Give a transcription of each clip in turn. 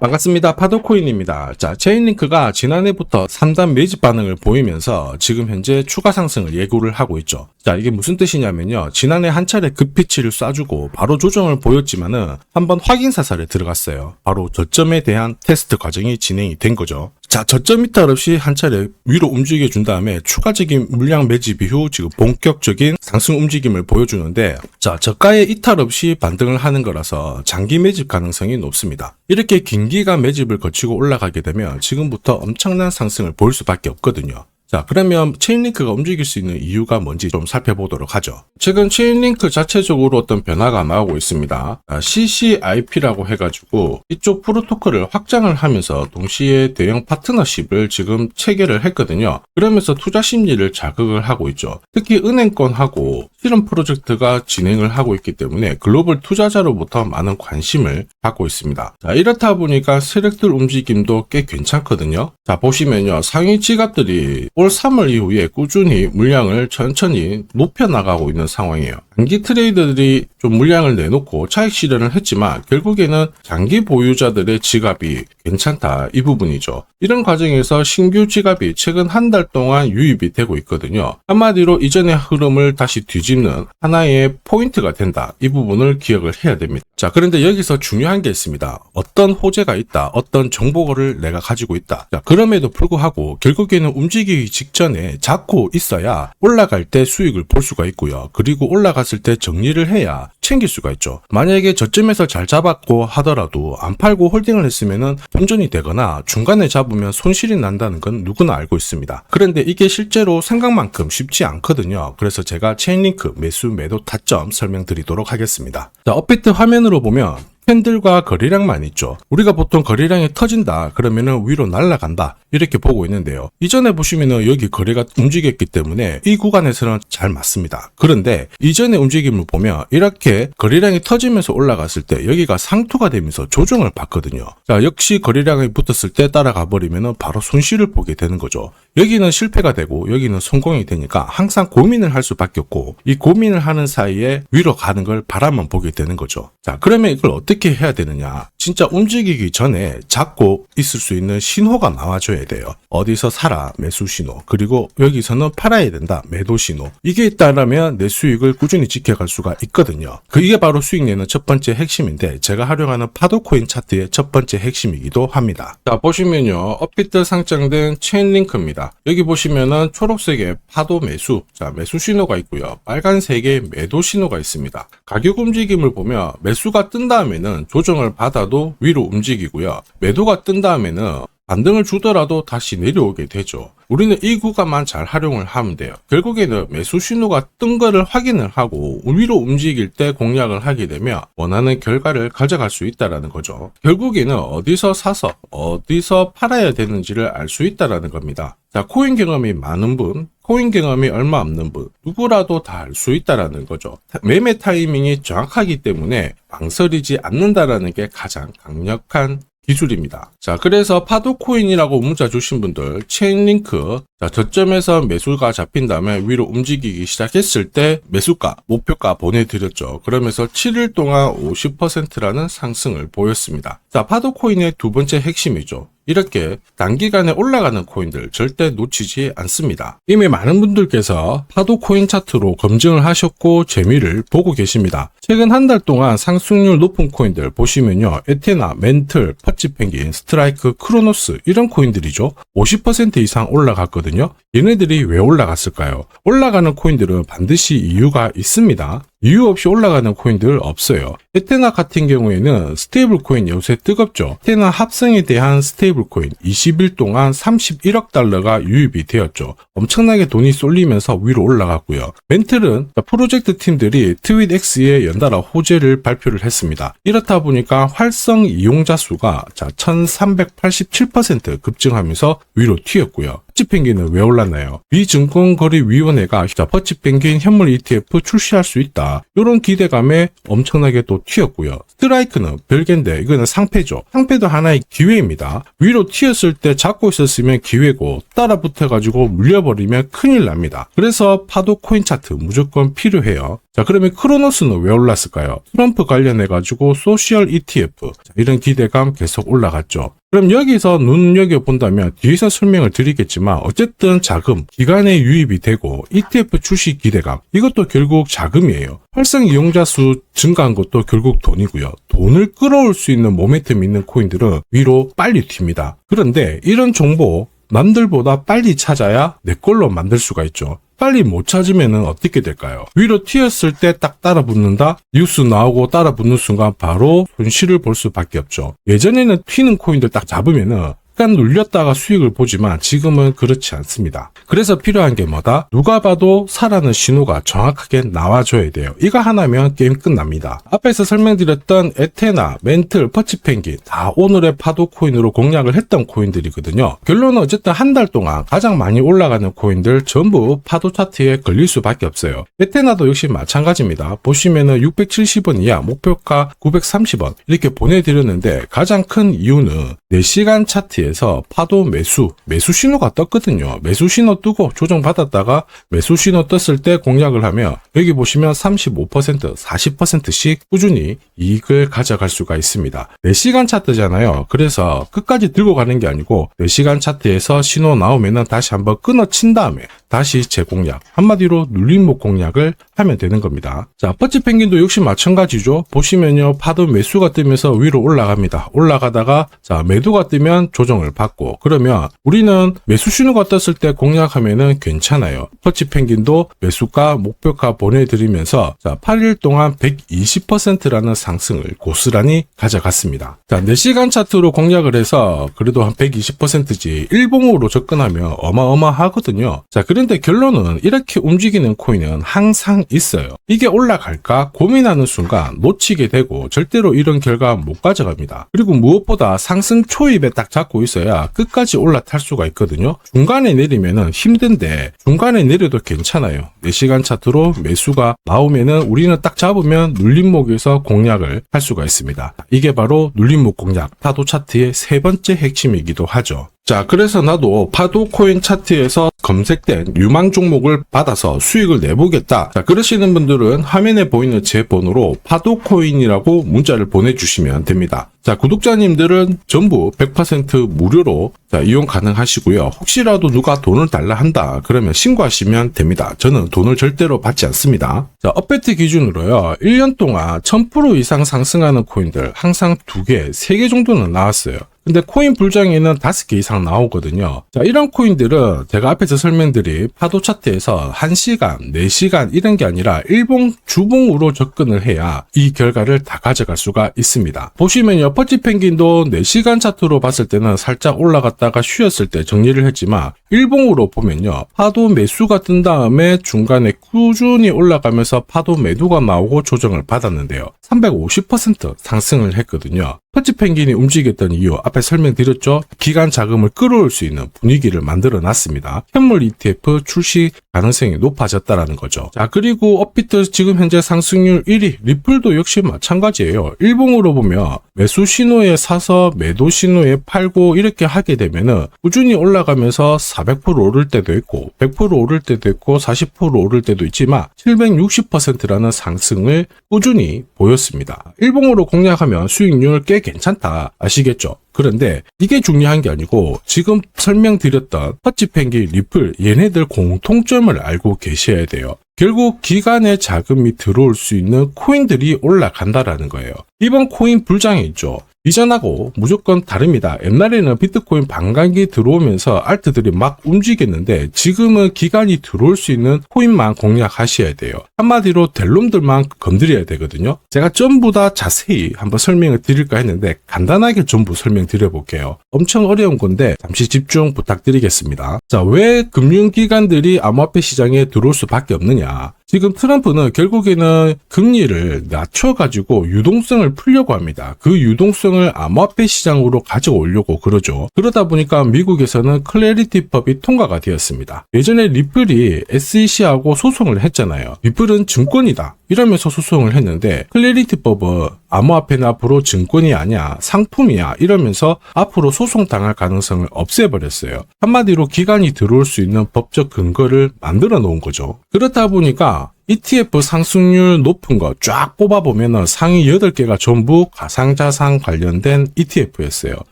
반갑습니다. 파도코인입니다. 자, 체인링크가 지난해부터 3단 매집 반응을 보이면서 지금 현재 추가 상승을 예고를 하고 있죠. 자, 이게 무슨 뜻이냐면요. 지난해 한 차례 급피치를 쏴주고 바로 조정을 보였지만은 한번 확인 사살에 들어갔어요. 바로 저점에 대한 테스트 과정이 진행이 된 거죠. 자, 저점 이탈 없이 한 차례 위로 움직여 준 다음에 추가적인 물량 매집 이후 지금 본격적인 상승 움직임을 보여주는데, 자, 저가의 이탈 없이 반등을 하는 거라서 장기 매집 가능성이 높습니다. 이렇게 긴 기간 매집을 거치고 올라가게 되면 지금부터 엄청난 상승을 보일 수밖에 없거든요. 자, 그러면 체인링크가 움직일 수 있는 이유가 뭔지 좀 살펴보도록 하죠. 최근 체인링크 자체적으로 어떤 변화가 나오고 있습니다. CCIP라고 해가지고 이쪽 프로토콜을 확장을 하면서 동시에 대형 파트너십을 지금 체결을 했거든요. 그러면서 투자 심리를 자극을 하고 있죠. 특히 은행권하고 실험 프로젝트가 진행을 하고 있기 때문에 글로벌 투자자로부터 많은 관심을 받고 있습니다. 자, 이렇다 보니까 세력들 움직임도 꽤 괜찮거든요. 자, 보시면요. 상위 지갑들이 올 3월 이후에 꾸준히 물량을 천천히 높여나가고 있는 상황이에요. 단기 트레이더들이 좀 물량을 내놓고 차익 실현을 했지만 결국에는 장기 보유자들의 지갑이 괜찮다, 이 부분이죠. 이런 과정에서 신규 지갑이 최근 한 달 동안 유입이 되고 있거든요. 한마디로 이전의 흐름을 다시 뒤집는 하나의 포인트가 된다, 이 부분을 기억을 해야 됩니다. 자, 그런데 여기서 중요한 게 있습니다. 어떤 호재가 있다, 어떤 정보를 내가 가지고 있다. 자, 그럼에도 불구하고 결국에는 움직이기 직전에 잡고 있어야 올라갈 때 수익을 볼 수가 있고요. 그리고 올라갔을 때 정리를 해야 챙길 수가 있죠. 만약에 저점에서 잘 잡았고 하더라도 안 팔고 홀딩을 했으면은 본전이 되거나 중간에 잡으면 손실이 난다는 건 누구나 알고 있습니다. 그런데 이게 실제로 생각만큼 쉽지 않거든요. 그래서 제가 체인링크 매수 매도 타점 설명드리도록 하겠습니다. 자, 업비트 화면으로 보면 캔들과 거래량만 있죠. 우리가 보통 거래량이 터진다 그러면은 위로 날아간다 이렇게 보고 있는데요. 이전에 보시면은 여기 거래가 움직였기 때문에 이 구간에서는 잘 맞습니다. 그런데 이전의 움직임을 보면 이렇게 거래량이 터지면서 올라갔을 때 여기가 상투가 되면서 조정을 받거든요. 자, 역시 거래량이 붙었을 때 따라가 버리면은 바로 손실을 보게 되는 거죠. 여기는 실패가 되고 여기는 성공이 되니까 항상 고민을 할 수밖에 없고, 이 고민을 하는 사이에 위로 가는 걸 바라만 보게 되는 거죠. 자, 그러면 이걸 어떻게 해야 되느냐? 진짜 움직이기 전에 잡고 있을 수 있는 신호가 나와줘야 돼요. 어디서 사라, 매수 신호. 그리고 여기서는 팔아야 된다, 매도 신호. 이게 있다면 내 수익을 꾸준히 지켜갈 수가 있거든요. 이게 바로 수익 내는 첫 번째 핵심인데, 제가 활용하는 파도코인 차트의 첫 번째 핵심이기도 합니다. 자, 보시면요. 업비트 상장된 체인링크입니다. 여기 보시면은 초록색의 파도 매수, 자, 매수 신호가 있고요. 빨간색의 매도 신호가 있습니다. 가격 움직임을 보면 매수가 뜬 다음에는 조정을 받아도 위로 움직이고요. 매도가 뜬 다음에는 반등을 주더라도 다시 내려오게 되죠. 우리는 이 구간만 잘 활용을 하면 돼요. 결국에는 매수 신호가 뜬 거를 확인을 하고 위로 움직일 때 공략을 하게 되면 원하는 결과를 가져갈 수 있다는 거죠. 결국에는 어디서 사서 어디서 팔아야 되는지를 알 수 있다는 겁니다. 자, 코인 경험이 많은 분, 코인 경험이 얼마 없는 분, 누구라도 다 알 수 있다는 거죠. 매매 타이밍이 정확하기 때문에 망설이지 않는다는 게 가장 강력한 기술입니다. 자, 그래서 파도코인이라고 문자 주신 분들, 체인링크, 자, 저점에서 매수가 잡힌 다음에 위로 움직이기 시작했을 때 매수가, 목표가 보내드렸죠. 그러면서 7일 동안 50%라는 상승을 보였습니다. 자, 파도코인의 두 번째 핵심이죠. 이렇게 단기간에 올라가는 코인들 절대 놓치지 않습니다. 이미 많은 분들께서 파도코인 차트로 검증을 하셨고 재미를 보고 계십니다. 최근 한 달 동안 상승률 높은 코인들 보시면요. 에테나, 멘틀, 퍼치펭귄, 스트라이크, 크로노스 이런 코인들이죠. 50% 이상 올라갔거든요. 얘네들이 왜 올라갔을까요? 올라가는 코인들은 반드시 이유가 있습니다. 이유 없이 올라가는 코인들 없어요. 에테나 같은 경우에는 스테이블 코인 요새 뜨겁죠. 에테나 합성에 대한 스테이블 코인 20일 동안 31억 달러가 유입이 되었죠. 엄청나게 돈이 쏠리면서 위로 올라갔고요. 멘틀은 프로젝트 팀들이 트윗X에 연달아 호재를 발표를 했습니다. 이렇다 보니까 활성 이용자 수가 1387% 급증하면서 위로 튀었고요. 퍼치펭귄은 왜 올랐나요? 미증권거래위원회가 퍼치펭귄 현물 ETF 출시할 수 있다, 이런 기대감에 엄청나게 또 튀었고요. 스트라이크는 별개인데 이거는 상패죠. 상패도 하나의 기회입니다. 위로 튀었을 때 잡고 있었으면 기회고 따라 붙어가지고 물려버리면 큰일 납니다. 그래서 파도 코인 차트 무조건 필요해요. 자, 그러면 크로노스는 왜 올랐을까요? 트럼프 관련해가지고 소셜 ETF. 자, 이런 기대감 계속 올라갔죠. 그럼 여기서 눈여겨본다면 뒤에서 설명을 드리겠지만 어쨌든 자금, 기간에 유입이 되고 ETF 출시 기대감, 이것도 결국 자금이에요. 활성 이용자 수 증가한 것도 결국 돈이고요. 돈을 끌어올 수 있는 모멘텀 있는 코인들은 위로 빨리 튑니다. 그런데 이런 정보 남들보다 빨리 찾아야 내 걸로 만들 수가 있죠. 빨리 못 찾으면 어떻게 될까요? 위로 튀었을 때 딱 따라 붙는다? 뉴스 나오고 따라 붙는 순간 바로 손실을 볼 수밖에 없죠. 예전에는 튀는 코인들 딱 잡으면은 약간 눌렸다가 수익을 보지만 지금은 그렇지 않습니다. 그래서 필요한 게 뭐다? 누가 봐도 사라는 신호가 정확하게 나와줘야 돼요. 이거 하나면 게임 끝납니다. 앞에서 설명드렸던 에테나, 멘틀, 퍼치펭귄 다 오늘의 파도 코인으로 공략을 했던 코인들이거든요. 결론은 어쨌든 한 달 동안 가장 많이 올라가는 코인들 전부 파도 차트에 걸릴 수밖에 없어요. 에테나도 역시 마찬가지입니다. 보시면은 670원 이하, 목표가 930원 이렇게 보내드렸는데 가장 큰 이유는 4시간 차트에 파도 매수 신호가 떴거든요. 매수 신호 뜨고 조정받았다가 매수 신호 떴을 때 공략을 하면 여기 보시면 35%, 40%씩 꾸준히 이익을 가져갈 수가 있습니다. 4시간 차트잖아요. 그래서 끝까지 들고 가는 게 아니고 4시간 차트에서 신호 나오면은 다시 한번 끊어친 다음에 다시 재공략, 한마디로 눌림목 공략을 하면 되는 겁니다. 자, 퍼치펭귄도 역시 마찬가지죠. 보시면요, 파도 매수가 뜨면서 위로 올라갑니다. 올라가다가 자, 매도가 뜨면 조정을 받고, 그러면 우리는 매수 신호가 떴을 때 공략하면은 괜찮아요. 퍼치펭귄도 매수가, 목표가 보내드리면서 자, 8일 동안 120%라는 상승을 고스란히 가져갔습니다. 자, 4시간 차트로 공략을 해서 그래도 한 120%지 일봉으로 접근하면 어마어마하거든요. 자, 그런데 결론은 이렇게 움직이는 코인은 항상 있어요. 이게 올라갈까 고민하는 순간 놓치게 되고 절대로 이런 결과 못 가져갑니다. 그리고 무엇보다 상승 초입에 딱 잡고 있어야 끝까지 올라탈 수가 있거든요. 중간에 내리면은 힘든데 중간에 내려도 괜찮아요. 4시간 차트로 매수가 나오면은 우리는 딱 잡으면 눌림목에서 공략을 할 수가 있습니다. 이게 바로 눌림목 공략, 파도 차트의 세 번째 핵심이기도 하죠. 자, 그래서 나도 파도 코인 차트에서 검색된 유망 종목을 받아서 수익을 내보겠다. 자, 그러시는 분들은 화면에 보이는 제 번호로 파도 코인이라고 문자를 보내주시면 됩니다. 자, 구독자님들은 전부 100% 무료로 자, 이용 가능하시고요. 혹시라도 누가 돈을 달라 한다 그러면 신고하시면 됩니다. 저는 돈을 절대로 받지 않습니다. 자, 업베트 기준으로요. 1년 동안 1000% 이상 상승하는 코인들 항상 2개, 3개 정도는 나왔어요. 근데 코인 불장에는 5개 이상 나오거든요. 자, 이런 코인들은 제가 앞에서 설명드린 파도 차트에서 1시간, 4시간 이런 게 아니라 일봉, 주봉으로 접근을 해야 이 결과를 다 가져갈 수가 있습니다. 보시면요, 퍼치펭귄도 4시간 차트로 봤을 때는 살짝 올라갔다가 쉬었을 때 정리를 했지만 일봉으로 보면요, 파도 매수가 뜬 다음에 중간에 꾸준히 올라가면서 파도 매도가 나오고 조정을 받았는데요. 350% 상승을 했거든요. 퍼치펭귄이 움직였던 이유 앞에 설명드렸죠. 기간 자금을 끌어올 수 있는 분위기를 만들어 놨습니다. 현물 ETF 출시 가능성이 높아졌다라는 거죠. 자, 그리고 업비트 지금 현재 상승률 1위, 리플도 역시 마찬가지예요. 일봉으로 보면 매수 신호에 사서 매도 신호에 팔고 이렇게 하게 되면은 꾸준히 올라가면서 400% 오를 때도 있고 100% 오를 때도 있고 40% 오를 때도 있지만 760%라는 상승을 꾸준히 보였습니다. 일봉으로 공략하면 수익률 꽤 괜찮다 아시겠죠? 그런데 이게 중요한 게 아니고 지금 설명드렸던 퍼치펭귄, 리플 얘네들 공통점을 알고 계셔야 돼요. 결국 기간에 자금이 들어올 수 있는 코인들이 올라간다라는 거예요. 이번 코인 불장에 있죠. 이전하고 무조건 다릅니다. 옛날에는 비트코인 반감기 들어오면서 알트들이 막 움직였는데 지금은 기간이 들어올 수 있는 코인만 공략하셔야 돼요. 한마디로 될 놈들만 건드려야 되거든요. 제가 전부 다 자세히 한번 설명을 드릴까 했는데 간단하게 전부 설명드려 볼게요. 엄청 어려운 건데 잠시 집중 부탁드리겠습니다. 자, 왜 금융기관들이 암호화폐 시장에 들어올 수밖에 없느냐. 지금 트럼프는 결국에는 금리를 낮춰가지고 유동성을 풀려고 합니다. 그 유동성을 암호화폐 시장으로 가져오려고 그러죠. 그러다 보니까 미국에서는 클래리티법이 통과가 되었습니다. 예전에 리플이 SEC하고 소송을 했잖아요. 리플은 증권이다 이러면서 소송을 했는데 클래리티법은 암호화폐는 앞으로 증권이 아니야 상품이야 이러면서 앞으로 소송당할 가능성을 없애버렸어요. 한마디로 기간이 들어올 수 있는 법적 근거를 만들어 놓은 거죠. 그렇다 보니까 ETF 상승률 높은 거 쫙 뽑아보면 상위 8개가 전부 가상자산 관련된 ETF였어요.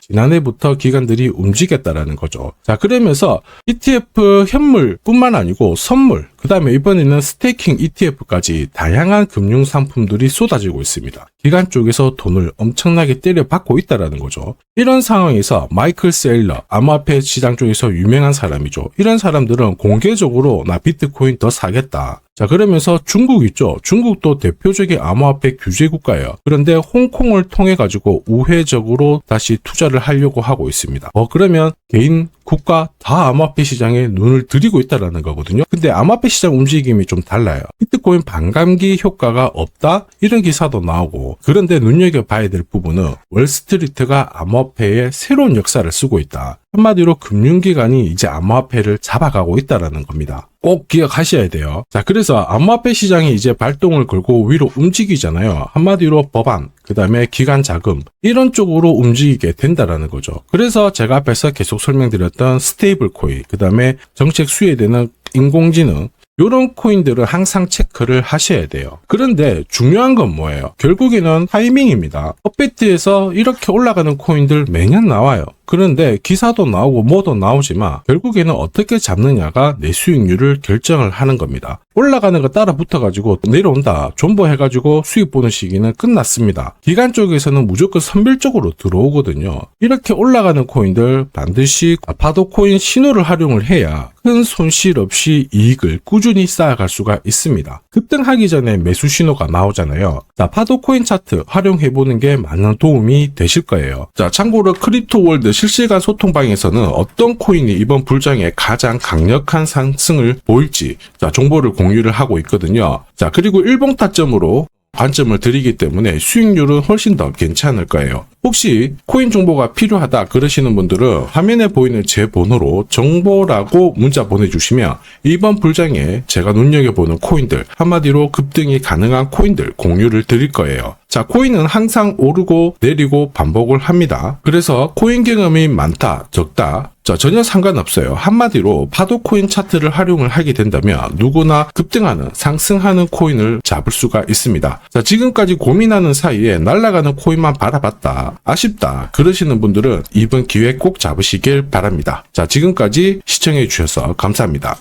지난해부터 기관들이 움직였다라는 거죠. 자, 그러면서 ETF 현물뿐만 아니고 선물, 그 다음에 이번에는 스테이킹 ETF까지 다양한 금융 상품들이 쏟아지고 있습니다. 기관 쪽에서 돈을 엄청나게 때려받고 있다라는 거죠. 이런 상황에서 마이클 세일러, 암호화폐 시장 쪽에서 유명한 사람이죠. 이런 사람들은 공개적으로 나 비트코인 더 사겠다. 자, 그러면서 중국 있죠. 중국도 대표적인 암호화폐 규제 국가예요. 그런데 홍콩을 통해 가지고 우회적으로 다시 투자를 하려고 하고 있습니다. 그러면 개인, 국가 다 암호화폐 시장에 눈을 들이고 있다라는 거거든요. 근데 암호화폐 시장 움직임이 좀 달라요. 비트코인 반감기 효과가 없다? 이런 기사도 나오고, 그런데 눈여겨봐야 될 부분은 월스트리트가 암호화폐의 새로운 역사를 쓰고 있다. 한마디로 금융기관이 이제 암호화폐를 잡아가고 있다라는 겁니다. 꼭 기억하셔야 돼요. 자, 그래서 암호화폐 시장이 이제 발동을 걸고 위로 움직이잖아요. 한마디로 법안, 그 다음에 기관 자금, 이런 쪽으로 움직이게 된다라는 거죠. 그래서 제가 앞에서 계속 설명드렸던 스테이블 코인, 그 다음에 정책 수혜되는 인공지능, 이런 코인들을 항상 체크를 하셔야 돼요. 그런데 중요한 건 뭐예요? 결국에는 타이밍입니다. 업비트에서 이렇게 올라가는 코인들 매년 나와요. 그런데 기사도 나오고 뭐도 나오지만 결국에는 어떻게 잡느냐가 내 수익률을 결정을 하는 겁니다. 올라가는 거 따라 붙어가지고 내려온다, 존버해가지고 수익 보는 시기는 끝났습니다. 기관 쪽에서는 무조건 선별적으로 들어오거든요. 이렇게 올라가는 코인들 반드시 파도 코인 신호를 활용을 해야 큰 손실 없이 이익을 꾸준히 쌓아갈 수가 있습니다. 급등하기 전에 매수 신호가 나오잖아요. 자, 파도 코인 차트 활용해보는 게 많은 도움이 되실 거예요. 자, 참고로 크립토월드 실시간 소통방에서는 어떤 코인이 이번 불장에 가장 강력한 상승을 보일지 정보를 공유를 하고 있거든요. 자, 그리고 일봉 타점으로 관점을 드리기 때문에 수익률은 훨씬 더 괜찮을 거예요. 혹시 코인 정보가 필요하다 그러시는 분들은 화면에 보이는 제 번호로 정보라고 문자 보내주시면 이번 불장에 제가 눈여겨보는 코인들, 한마디로 급등이 가능한 코인들 공유를 드릴 거예요. 자, 코인은 항상 오르고 내리고 반복을 합니다. 그래서 코인 경험이 많다, 적다, 전혀 상관없어요. 한마디로 파도 코인 차트를 활용을 하게 된다면 누구나 급등하는, 상승하는 코인을 잡을 수가 있습니다. 자, 지금까지 고민하는 사이에 날아가는 코인만 바라봤다, 아쉽다 그러시는 분들은 이번 기회 꼭 잡으시길 바랍니다. 자, 지금까지 시청해 주셔서 감사합니다.